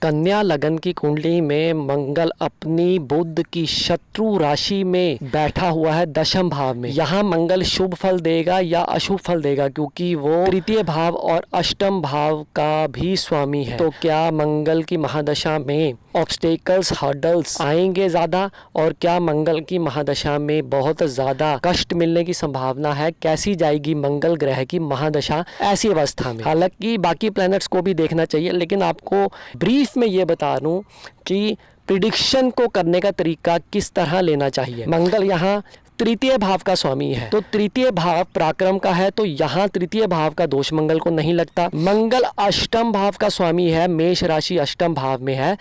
कन्या लगन की कुंडली में मंगल अपनी बुध की शत्रु राशि में बैठा हुआ है दशम भाव में। यहाँ मंगल शुभ फल देगा या अशुभ फल देगा, क्योंकि वो तृतीय भाव और अष्टम भाव का भी स्वामी है। तो क्या मंगल की महादशा में ऑब्स्टेकल्स हर्डल्स आएंगे ज्यादा, और क्या मंगल की महादशा में बहुत ज्यादा कष्ट मिलने की संभावना है? कैसी जाएगी मंगल ग्रह की महादशा ऐसी अवस्था में? हालांकि बाकी प्लैनेट्स को भी देखना चाहिए, लेकिन आपको ब्रीफ में ये बता दूं कि प्रिडिक्शन को करने का तरीका किस तरह लेना चाहिए। मंगल यहाँ तृतीय भाव का स्वामी है, तो तृतीय भाव पराक्रम का है, तो यहाँ तृतीय भाव का दोष मंगल को नहीं लगता। मंगल अष्टम भाव का स्वामी है, मेष राशि अष्टम भाव में है,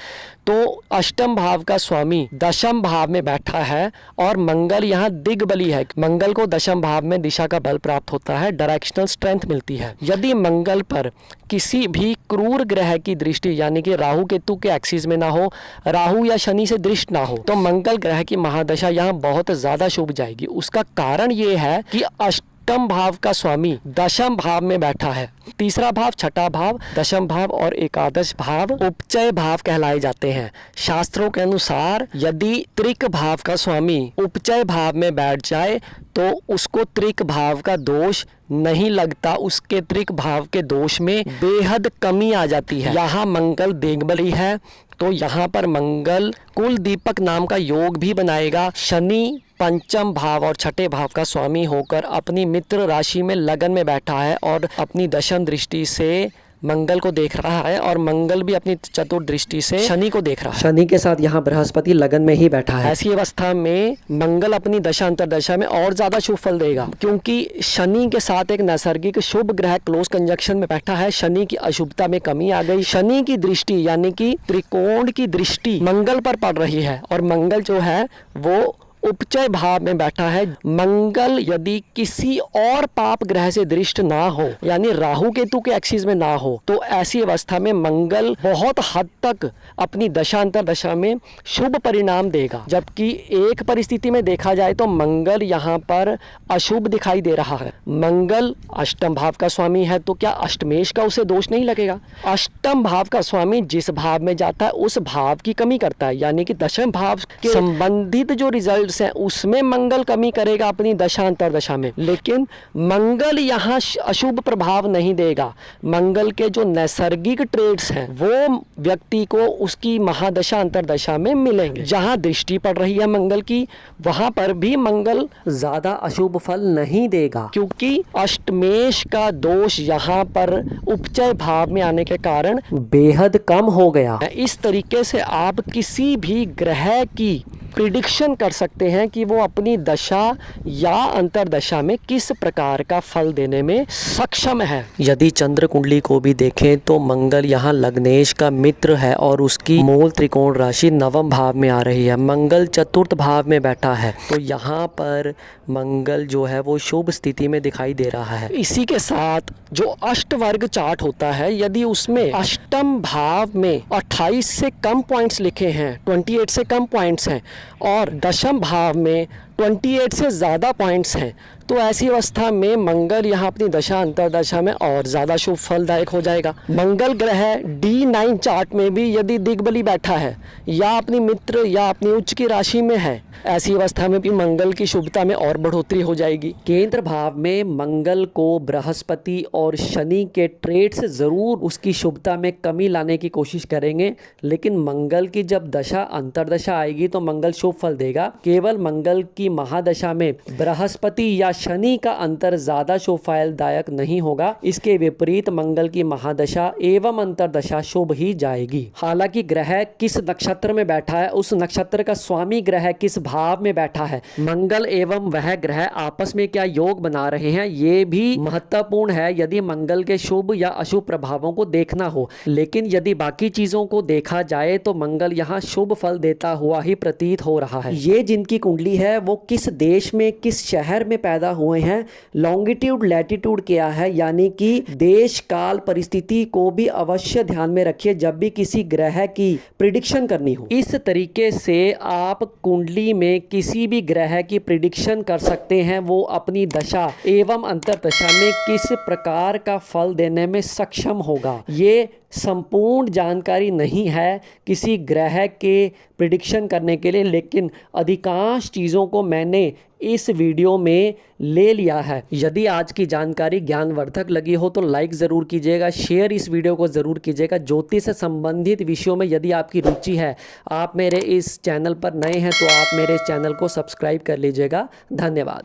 तो अष्टम भाव का स्वामी दशम भाव में बैठा है और मंगल यहाँ दिग्बली है। मंगल को दशम भाव में दिशा का बल प्राप्त होता है, डायरेक्शनल स्ट्रेंथ मिलती है। यदि मंगल पर किसी भी क्रूर ग्रह की दृष्टि, यानी कि राहु केतु के एक्सिस में ना हो, राहु या शनि से दृष्टि ना हो, तो मंगल ग्रह की महादशा यहाँ बहुत ज्यादा शुभ जाएगी। उसका कारण ये है कि अष्टम भाव का स्वामी दशम भाव में बैठा है। तीसरा भाव, छठा भाव, दशम भाव और एकादश भाव उपचय भाव कहलाए जाते हैं। शास्त्रों के अनुसार यदि त्रिक भाव का स्वामी उपचय भाव में बैठ जाए तो उसको त्रिक भाव का दोष नहीं लगता, उसके त्रिक भाव के दोष में बेहद कमी आ जाती है। यहाँ मंगल दिग्बली है, तो यहाँ पर मंगल कुल दीपक नाम का योग भी बनाएगा। शनि पंचम भाव और छठे भाव का स्वामी होकर अपनी मित्र राशि में लगन में बैठा है और अपनी दशम दृष्टि से मंगल को देख रहा है, और मंगल भी अपनी चतुर्थ दृष्टि से शनि को देख रहा है। शनि के साथ यहाँ बृहस्पति लगन में ही बैठा है। ऐसी अवस्था में मंगल अपनी दशा अंतरदशा में और ज्यादा शुभ फल देगा, क्योंकि शनि के साथ एक नैसर्गिक शुभ ग्रह क्लोज कंजक्शन में बैठा है। शनि की अशुभता में कमी आ गई। शनि की दृष्टि यानी कि त्रिकोण की दृष्टि मंगल पर पड़ रही है, और मंगल जो है वो उपचय भाव में बैठा है। मंगल यदि किसी और पाप ग्रह से दृष्ट ना हो, यानी राहु केतु के एक्सिस में ना हो, तो ऐसी अवस्था में मंगल बहुत हद तक अपनी दशांतर दशा में शुभ परिणाम देगा। जबकि एक परिस्थिति में देखा जाए तो मंगल यहाँ पर अशुभ दिखाई दे रहा है। मंगल अष्टम भाव का स्वामी है, तो क्या अष्टमेश का उसे दोष नहीं लगेगा? अष्टम भाव का स्वामी जिस भाव में जाता है उस भाव की कमी करता है, यानी कि दशम भाव के संबंधित जो रिजल्ट है उसमें मंगल कमी करेगा अपनी दशा अंतरदशा में, लेकिन मंगल यहाँ अशुभ प्रभाव नहीं देगा। मंगल के जो नैसर्गिक ट्रेड्स हैं वो व्यक्ति को उसकी महादशा अंतरदशा में मिलेंगे। जहाँ दृष्टि पड़ रही है मंगल की, वहां पर भी मंगल ज्यादा अशुभ फल नहीं देगा, क्योंकि अष्टमेश का दोष यहाँ पर उपचय भाव में आने के कारण बेहद कम हो गया। इस तरीके से आप किसी भी ग्रह की प्रिडिक्शन कर सकते हैं कि वो अपनी दशा या अंतरदशा में किस प्रकार का फल देने में सक्षम है। यदि चंद्र कुंडली को भी देखें तो मंगल यहाँ लग्नेश का मित्र है और उसकी मूल त्रिकोण राशि नवम भाव में आ रही है। मंगल चतुर्थ भाव में बैठा है, तो यहाँ पर मंगल जो है वो शुभ स्थिति में दिखाई दे रहा है। इसी के साथ जो अष्टवर्ग चार्ट होता है, यदि उसमें अष्टम भाव में 28 से कम पॉइंट्स लिखे हैं, 28 से कम पॉइंट्स हैं, और दशम भाव में 28 से ज़्यादा पॉइंट्स हैं, तो ऐसी अवस्था में मंगल यहाँ अपनी दशा अंतरदशा में और ज़्यादा शुभ फलदायक हो जाएगा। मंगल ग्रह D9 चार्ट में भी यदि दिग्बली बैठा है या अपनी मित्र या अपनी उच्च की राशि में है, ऐसी अवस्था में भी मंगल की शुभता में और बढ़ोतरी हो जाएगी। केंद्र भाव में मंगल को बृहस्पति और शनि के ट्रेड्स जरूर उसकी शुभता में कमी लाने की कोशिश करेंगे, लेकिन मंगल की जब दशा अंतरदशा आएगी तो मंगल शुभ फल देगा। केवल मंगल की महादशा में बृहस्पति या शनि का अंतर ज्यादा शुभ फलदायक नहीं होगा। इसके विपरीत मंगल की महादशा एवं अंतरदशा शुभ ही जाएगी। हालांकि ग्रह किस नक्षत्र में बैठा है, उस नक्षत्र का स्वामी ग्रह किस भाव में बैठा है, मंगल एवं वह ग्रह आपस में क्या योग बना रहे हैं, ये भी महत्वपूर्ण है यदि मंगल के शुभ या अशुभ प्रभावों को देखना हो। लेकिन यदि बाकी चीजों को देखा जाए तो मंगल यहाँ शुभ फल देता हुआ ही प्रतीत हो रहा है। ये जिनकी कुंडली है वो किस देश में, किस शहर में पैदा हुए हैं, लॉन्गिट्यूड लैटिट्यूड क्या है, यानी कि देश काल परिस्थिति को भी अवश्य ध्यान में रखिए जब भी किसी ग्रह की प्रिडिक्शन करनी हो। इस तरीके से आप कुंडली में किसी भी ग्रह की प्रिडिक्शन कर सकते हैं वो अपनी दशा एवं अंतरदशा में किस प्रकार का फल देने में सक्षम होगा। ये संपूर्ण जानकारी नहीं है किसी ग्रह के प्रिडिक्शन करने के लिए, लेकिन अधिकांश चीज़ों को मैंने इस वीडियो में ले लिया है। यदि आज की जानकारी ज्ञानवर्धक लगी हो तो लाइक ज़रूर कीजिएगा, शेयर इस वीडियो को ज़रूर कीजिएगा। ज्योतिष से संबंधित विषयों में यदि आपकी रुचि है, आप मेरे इस चैनल पर नए हैं तो आप मेरे इस चैनल को सब्सक्राइब कर लीजिएगा। धन्यवाद।